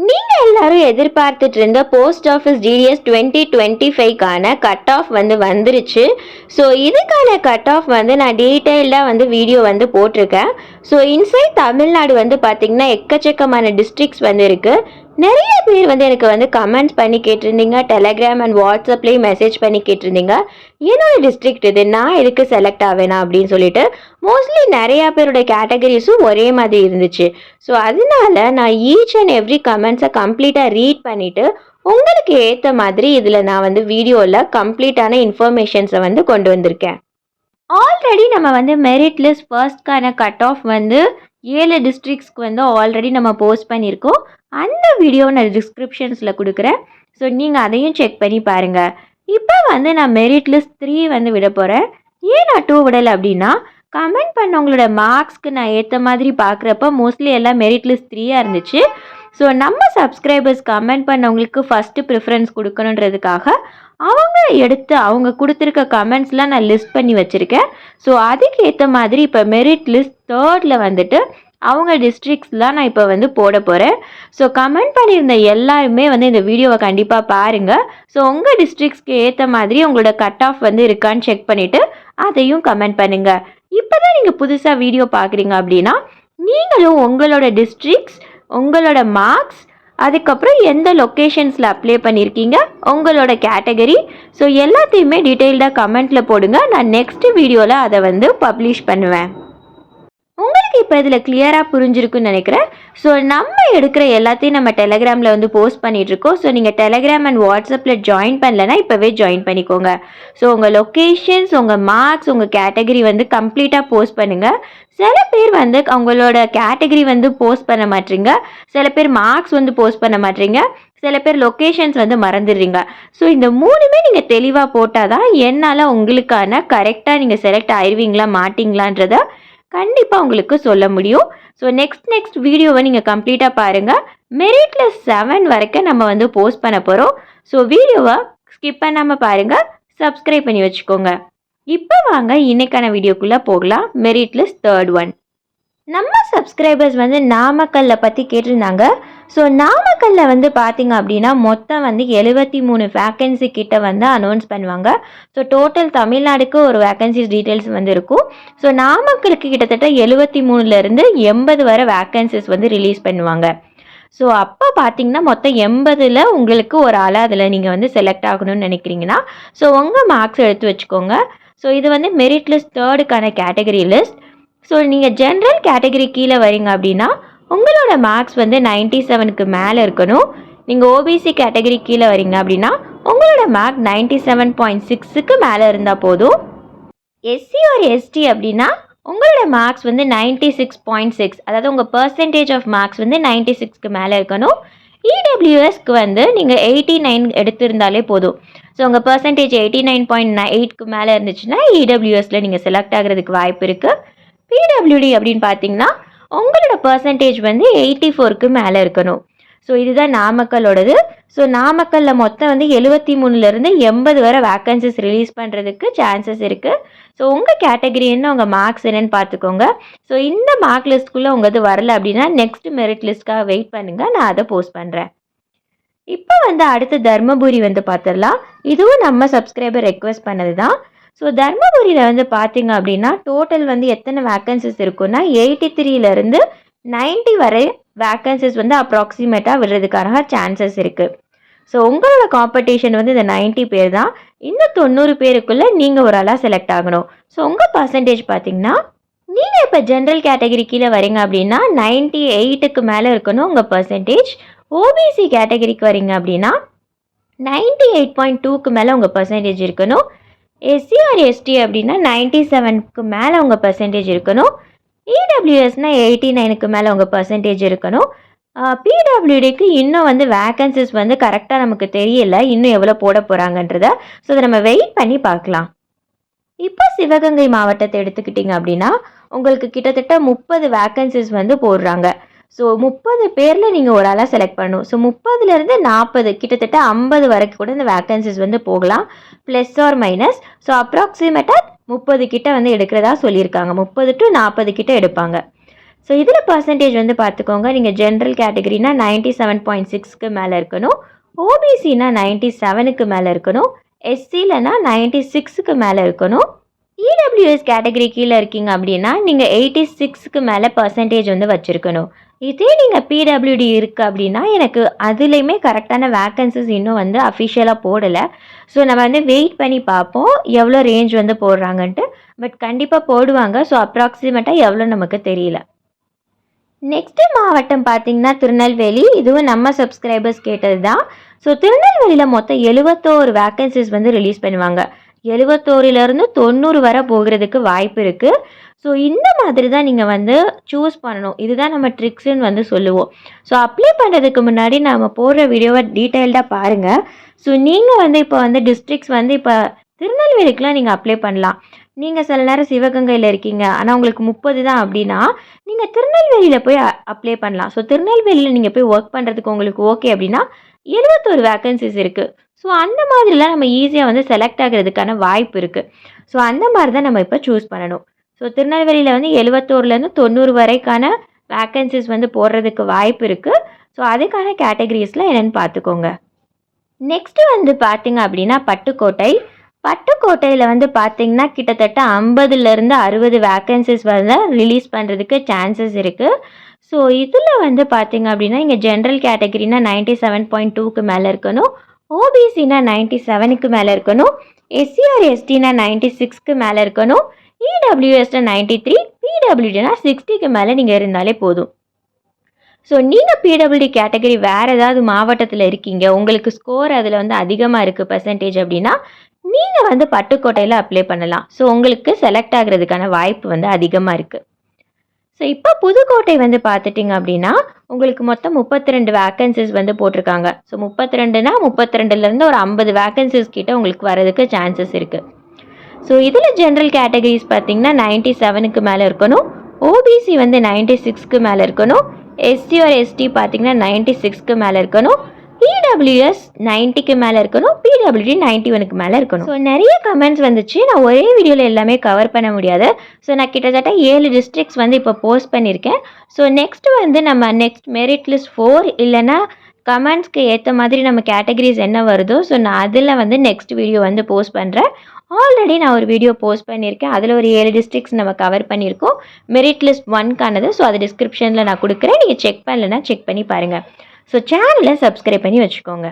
நீங்க எல்லாரும் எதிர்பார்த்துட்டு இருந்த போஸ்ட் ஆஃபீஸ் டிடிஎஸ் 2025க்கான கட் ஆஃப் வந்துருச்சு. ஸோ இதுக்கான கட் ஆஃப் நான் டீட்டெயில்டாக வீடியோ போட்டிருக்கேன். ஸோ இன்சைட் தமிழ்நாடு பார்த்தீங்கன்னா எக்கச்சக்கமான டிஸ்ட்ரிக்ஸ் இருக்கு. நிறைய பேர் எனக்கு கமெண்ட்ஸ் பண்ணி கேட்டிருந்தீங்க. டெலகிராம் அண்ட் வாட்ஸ்அப்லேயும் மெசேஜ் பண்ணி கேட்டிருந்தீங்க, என்னோட டிஸ்ட்ரிக்ட் இது, நான் எதுக்கு செலக்ட் ஆவேனா அப்படின்னு சொல்லிட்டு. மோஸ்ட்லி நிறைய பேரோட கேட்டகரிஸும் ஒரே மாதிரி இருந்துச்சு. ஸோ அதனால நான் ஈச் அண்ட் எவ்ரி கமெண்ட்ஸை கம்ப்ளீட்டாக ரீட் பண்ணிவிட்டு உங்களுக்கு ஏற்ற மாதிரி இதில் நான் வீடியோவில் கம்ப்ளீட்டான இன்ஃபர்மேஷன்ஸை கொண்டு வந்திருக்கேன். ஆல்ரெடி நம்ம மெரிட் லிஸ்ட் ஃபர்ஸ்ட்கான கட் ஆஃப் 7 டிஸ்ட்ரிக்ஸ்க்கு ஆல்ரெடி நம்ம போஸ்ட் பண்ணியிருக்கோம். அந்த வீடியோ நான் டிஸ்கிரிப்ஷன்ஸில் கொடுக்குறேன். ஸோ நீங்கள் அதையும் செக் பண்ணி பாருங்கள். இப்போ நான் மெரிட் லிஸ்ட் 3 விட போகிறேன். ஏன் நான் 2 விடலை அப்படின்னா, கமெண்ட் பண்ணவங்களோட மார்க்ஸ்க்கு நான் ஏற்ற மாதிரி பார்க்குறப்ப மோஸ்ட்லி எல்லாம் மெரிட் லிஸ்ட் 3 இருந்துச்சு. ஸோ நம்ம சப்ஸ்கிரைபர்ஸ் கமெண்ட் பண்ணவங்களுக்கு ஃபஸ்ட்டு ப்ரிஃபரன்ஸ் கொடுக்கணுன்றதுக்காக அவங்க கொடுத்துருக்க கமெண்ட்ஸ்லாம் நான் லிஸ்ட் பண்ணி வச்சுருக்கேன். ஸோ அதுக்கு ஏற்ற மாதிரி இப்போ மெரிட் லிஸ்ட் 3 அவங்க டிஸ்ட்ரிக்ஸ்லாம் நான் இப்போ போட போகிறேன். ஸோ கமெண்ட் பண்ணியிருந்த எல்லாருமே இந்த வீடியோவை கண்டிப்பாக பாருங்கள். ஸோ உங்கள் டிஸ்ட்ரிக்ஸ்க்கு ஏற்ற மாதிரி உங்களோட கட் ஆஃப் இருக்கான்னு செக் பண்ணிவிட்டு அதையும் கமெண்ட் பண்ணுங்கள். இப்போ தான் நீங்கள் புதுசாக வீடியோ பார்க்குறீங்க அப்படின்னா நீங்களும் உங்களோட டிஸ்ட்ரிக்ஸ், உங்களோட மார்க்ஸ், அதுக்கப்புறம் எந்த லொக்கேஷன்ஸில் அப்ளை பண்ணியிருக்கீங்க, உங்களோட கேட்டகரி, ஸோ எல்லாத்தையுமே டீட்டெயில்டாக கமெண்ட்டில் போடுங்க. நான் நெக்ஸ்ட் வீடியோவில் அதை பப்ளிஷ் பண்ணுவேன். உங்களுக்கு இப்போ இதில் கிளியராக புரிஞ்சிருக்குன்னு நினைக்கிறேன். ஸோ நம்ம எடுக்கிற எல்லாத்தையும் நம்ம டெலகிராமில் போஸ்ட் பண்ணிகிட்ருக்கோம். ஸோ நீங்கள் டெலகிராம் அண்ட் வாட்ஸ்அப்பில் ஜாயின் பண்ணலைன்னா இப்போவே ஜாயின் பண்ணிக்கோங்க. ஸோ உங்கள் லொக்கேஷன்ஸ், உங்கள் மார்க்ஸ், உங்கள் கேட்டகரி கம்ப்ளீட்டாக போஸ்ட் பண்ணுங்கள். சில பேர் அவங்களோட கேட்டகரி போஸ்ட் பண்ண மாட்டீங்க, சில பேர் மார்க்ஸ் போஸ்ட் பண்ண மாட்டீங்க, சில பேர் லொக்கேஷன்ஸ் மறந்துடுறீங்க. ஸோ இந்த 3மே நீங்கள் தெளிவாக போட்டால் தான் என்னால் உங்களுக்கான கரெக்டாக நீங்கள் செலக்ட் ஆயிடுவீங்களா மாட்டிங்களான்றதை கண்டிப்பாக உங்களுக்கு சொல்ல முடியும். ஸோ நெக்ஸ்ட் வீடியோவை நீங்கள் கம்ப்ளீட்டாக பாருங்கள். மெரிட் லிஸ்ட் 7 வரைக்கும் நம்ம போஸ்ட் பண்ண போகிறோம். ஸோ வீடியோவை ஸ்கிப் பண்ணாமல் பாருங்கள், சப்ஸ்கிரைப் பண்ணி வச்சுக்கோங்க. இப்போ வாங்க இன்னைக்கான வீடியோக்குள்ளே போகலாம். மெரிட் லிஸ்ட் 3 நம்ம சப்ஸ்கிரைபர்ஸ் நாமக்கல்லை பற்றி கேட்டிருந்தாங்க. ஸோ நாமக்கல்லில் பார்த்தீங்க அப்படின்னா மொத்தம் 73 வேக்கன்சி கிட்ட அனௌன்ஸ் பண்ணுவாங்க. ஸோ டோட்டல் தமிழ்நாடுக்கு ஒரு வேக்கன்சிஸ் டீட்டெயில்ஸ் இருக்கும். ஸோ நாமக்கலுக்கு கிட்டத்தட்ட 73லேருந்து 80 வரை வேக்கன்சிஸ் ரிலீஸ் பண்ணுவாங்க. ஸோ அப்போ பார்த்தீங்கன்னா மொத்தம் 80ல் உங்களுக்கு ஒரு ஆளாக அதில் நீங்கள் செலக்ட் ஆகணும்னு நினைக்கிறீங்கன்னா ஸோ உங்கள் மார்க்ஸ் எடுத்து வச்சுக்கோங்க. ஸோ இது மெரிட் லிஸ்ட் 3க்கான கேட்டகரி லிஸ்ட். ஸோ நீங்கள் ஜென்ரல் கேட்டகரி கீழே வரீங்க அப்படின்னா உங்களோட மார்க்ஸ் 97க்கு மேலே இருக்கணும். நீங்கள் ஓபிசி கேட்டகரி கீழே வரீங்க அப்படின்னா உங்களோட மார்க் 97.6க்கு மேலே இருந்தால் போதும். எஸ்சி ஒரு எஸ்டி அப்படின்னா உங்களோட மார்க்ஸ் 96.6, அதாவது உங்கள் பர்சன்டேஜ் ஆஃப் மார்க்ஸ் 96க்கு மேலே இருக்கணும். இடபிள்யூஎஸ்க்கு நீங்கள் 89 எடுத்திருந்தாலே போதும். ஸோ உங்கள் பர்சன்டேஜ் 89.8க்கு மேலே இருந்துச்சுன்னா இடபிள்யூஎஸில் நீங்கள் செலக்ட் ஆகிறதுக்கு வாய்ப்பு இருக்குது. பிடபிள்யூடி அப்படின்னு பார்த்தீங்கன்னா உங்களோட பர்சன்டேஜ் 84க்கு மேலே இருக்கணும். ஸோ இதுதான் நாமக்கலோடது. ஸோ நாமக்கல்லில் மொத்தம் 73லேருந்து 80 வரை வேக்கன்சிஸ் ரிலீஸ் பண்ணுறதுக்கு சான்சஸ் இருக்குது. ஸோ உங்கள் கேட்டகரி என்ன, உங்கள் மார்க்ஸ் என்னன்னு பார்த்துக்கோங்க. ஸோ இந்த மார்க் லிஸ்ட்குள்ளே உங்கள் வரல அப்படின்னா நெக்ஸ்ட் மெரிட் லிஸ்ட்காக வெயிட் பண்ணுங்கள், நான் அதை போஸ்ட் பண்ணுறேன். இப்போ அடுத்து தர்மபுரி பார்த்துடலாம். இதுவும் நம்ம சப்ஸ்கிரைபர் ரெக்வெஸ்ட் பண்ணது தான். ஸோ தர்மபுரியில் பார்த்தீங்க அப்படின்னா டோட்டல் எத்தனை வேக்கன்சிஸ் இருக்குன்னா 83லேருந்து 90 வரை வேக்கன்சிஸ் அப்ராக்சிமேட்டாக விடுறதுக்கான சான்சஸ் இருக்குது. ஸோ உங்களோட காம்படிஷன் இந்த 90 பேர் தான். இந்த 90 பேருக்குள்ளே நீங்கள் ஒரு ஆளாக செலக்ட் ஆகணும். ஸோ உங்கள் பர்சன்டேஜ் பார்த்தீங்கன்னா நீங்கள் இப்போ ஜென்ரல் கேட்டகரி கீழே வரீங்க அப்படின்னா 98க்கு மேலே இருக்கணும் உங்கள் பர்சன்டேஜ். ஓபிசி கேட்டகரிக்கு வரீங்க அப்படின்னா 98.2க்கு மேலே உங்கள் பர்சன்டேஜ் இருக்கணும். எஸ்சி ஆர் எஸ்டி அப்படின்னா 97க்கு மேலே உங்கள் பர்சன்டேஜ் இருக்கணும். இடபிள்யூஎஸ்னால் 89க்கு மேலே உங்கள் பர்சன்டேஜ் இருக்கணும். பிடபிள்யூடிக்கு இன்னும் வேக்கன்சிஸ் கரெக்டாக நமக்கு தெரியல, இன்னும் எவ்வளோ போட போகிறாங்கன்றத. ஸோ அதை நம்ம வெயிட் பண்ணி பார்க்கலாம். இப்போ சிவகங்கை மாவட்டத்தை எடுத்துக்கிட்டிங்க அப்படின்னா உங்களுக்கு கிட்டத்தட்ட 30 வேக்கன்சிஸ் போடுறாங்க. ஸோ 30 பேரில் நீங்கள் ஒரு ஆளாக செலக்ட் பண்ணணும். ஸோ 30லேருந்து 40 கிட்டத்தட்ட 50 வரைக்கும் கூட இந்த வேக்கன்சிஸ் போகலாம், ப்ளஸ் ஆர் மைனஸ். ஸோ அப்ராக்சிமேட்டாக 30 கிட்ட எடுக்கிறதா சொல்லியிருக்காங்க. 30 to 40 கிட்ட எடுப்பாங்க. ஸோ இதில் பர்சன்டேஜ் வந்து பார்த்துக்கோங்க. நீங்கள் ஜென்ரல் கேட்டகரினா 97.6க்கு மேலே இருக்கணும். ஓபிசினா 97க்கு மேலே இருக்கணும். எஸ்சிலனா 96க்கு மேலே இருக்கணும். இடபிள்யூஎஸ் கேட்டகரி கீழே இருக்கீங்க அப்படின்னா நீங்கள் 86க்கு மேலே பர்சன்டேஜ் வந்து வச்சுருக்கணும். இதே நீங்கள் பிடபிள்யூடி இருக்குது அப்படின்னா எனக்கு அதுலேயுமே கரெக்டான வேக்கன்சிஸ் இன்னும் வந்து அஃபிஷியலாக போடலை. ஸோ நம்ம வந்து வெயிட் பண்ணி பார்ப்போம் எவ்வளோ ரேஞ்ச் வந்து போடுறாங்கன்ட்டு. பட் கண்டிப்பாக போடுவாங்க. ஸோ அப்ராக்சிமேட்டாக எவ்வளோ நமக்கு தெரியல. நெக்ஸ்ட்டு மாவட்டம் பார்த்திங்கன்னா திருநெல்வேலி. இதுவும் நம்ம சப்ஸ்கிரைபர்ஸ் கேட்டது தான். ஸோ திருநெல்வேலியில் மொத்தம் 71 வேக்கன்சிஸ் வந்து ரிலீஸ் பண்ணுவாங்க. 71லேருந்து 90 வரை போகிறதுக்கு வாய்ப்பு இருக்குது. ஸோ இந்த மாதிரி தான் நீங்கள் வந்து சூஸ் பண்ணணும். இதுதான் நம்ம ட்ரிக்ஸ்ன்னு வந்து சொல்லுவோம். ஸோ அப்ளை பண்ணுறதுக்கு முன்னாடி நம்ம போடுற வீடியோவை டீட்டெயில்டாக பாருங்கள். ஸோ நீங்கள் வந்து இப்போ வந்து டிஸ்ட்ரிக்ஸ் வந்து இப்போ திருநெல்வேலிக்கெலாம் நீங்கள் அப்ளை பண்ணலாம். நீங்கள் சில நேரம் சிவகங்கையில் இருக்கீங்க, ஆனால் உங்களுக்கு 30 தான் அப்படின்னா நீங்கள் திருநெல்வேலியில் போய் அப்ளை பண்ணலாம். ஸோ திருநெல்வேலியில் நீங்கள் போய் ஒர்க் பண்ணுறதுக்கு உங்களுக்கு ஓகே அப்படின்னா 71 வேக்கன்சிஸ் இருக்குது. ஸோ அந்த மாதிரிலாம் நம்ம ஈஸியாக வந்து செலக்ட் ஆகிறதுக்கான வாய்ப்பு இருக்குது. ஸோ அந்த மாதிரி தான் நம்ம இப்போ சூஸ் பண்ணணும். ஸோ திருநெல்வேலியில் வந்து 71லேருந்து 90 வரைக்கான வேக்கன்சிஸ் வந்து போடுறதுக்கு வாய்ப்பு இருக்குது. ஸோ அதுக்கான கேட்டகரிஸில் என்னென்னு பார்த்துக்கோங்க. நெக்ஸ்ட்டு வந்து பார்த்திங்க அப்படின்னா பட்டுக்கோட்டை. பட்டுக்கோட்டையில் வந்து பார்த்திங்கன்னா கிட்டத்தட்ட 50லேருந்து 60 வேக்கன்சிஸ் வந்து ரிலீஸ் பண்ணுறதுக்கு சான்சஸ் இருக்குது. ஸோ இதில் வந்து பார்த்திங்க அப்படின்னா இங்கே ஜென்ரல் கேட்டகரினா 97.2க்கு மேலே இருக்கணும். ஓபிசினா 97க்கு மேலே இருக்கணும். எஸ்சிஆர் எஸ்டினா 96க்கு மேலே இருக்கணும். இடபிள்யூஎஸ்னா 93, பிடபிள்யூடினா 60க்கு மேலே நீங்கள் இருந்தாலே போதும். ஸோ நீங்கள் பிடபிள்யூடி கேட்டகரி வேறு ஏதாவது மாவட்டத்தில் இருக்கீங்க, உங்களுக்கு ஸ்கோர் அதில் வந்து அதிகமாக இருக்குது பர்சன்டேஜ் அப்படின்னா நீங்கள் வந்து பட்டுக்கோட்டையில் அப்ளை பண்ணலாம். ஸோ உங்களுக்கு செலக்ட் ஆகிறதுக்கான வாய்ப்பு வந்து அதிகமாக இருக்குது. ஸோ இப்போ புதுக்கோட்டை வந்து பார்த்துட்டிங்க அப்படின்னா உங்களுக்கு மொத்தம் 32 வேக்கன்சிஸ் வந்து போட்டிருக்காங்க. ஸோ 32னா 32லேருந்து ஒரு 50 வேக்கன்சிஸ் கிட்ட உங்களுக்கு வரதுக்கு சான்சஸ் இருக்குது. ஸோ இதில் ஜென்ரல் கேட்டகரிஸ் பார்த்திங்கன்னா 97க்கு மேலே இருக்கணும். ஓபிசி வந்து 96க்கு மேலே இருக்கணும். எஸ்சி ஆர் எஸ்டி பார்த்திங்கன்னா 96க்கு மேலே இருக்கணும். பிடபிள்யூஎஸ் 90க்கு மேலே இருக்கணும். பிடபிள்யூடி 91க்கு மேலே இருக்கணும். ஸோ நிறைய கமெண்ட்ஸ் வந்துச்சு. நான் ஒரே வீடியோவில் எல்லாமே கவர் பண்ண முடியாது. ஸோ நான் கிட்டத்தட்ட 7 டிஸ்ட்ரிக்ட்ஸ் வந்து இப்போ போஸ்ட் பண்ணியிருக்கேன். ஸோ நெக்ஸ்ட் வந்து நம்ம நெக்ஸ்ட் மெரிட் லிஸ்ட் 4 இல்லைனா கமெண்ட்ஸ்க்கு ஏற்ற மாதிரி நம்ம கேட்டகரிஸ் என்ன வருதோ ஸோ நான் அதில் வந்து நெக்ஸ்ட் வீடியோ வந்து போஸ்ட் பண்ணுறேன். ஆல்ரெடி நான் ஒரு வீடியோ போஸ்ட் பண்ணியிருக்கேன். அதில் ஒரு 7 டிஸ்ட்ரிக்ட்ஸ் நம்ம கவர் பண்ணியிருக்கோம். Merit list 1க்கானது. ஸோ அது டிஸ்கிரிப்ஷனில் நான் கொடுக்குறேன். நீங்கள் செக் பண்ணலைன்னா செக் பண்ணி பாருங்கள். ஸோ சேனலை சப்ஸ்கிரைப் பண்ணி வச்சுக்கோங்க.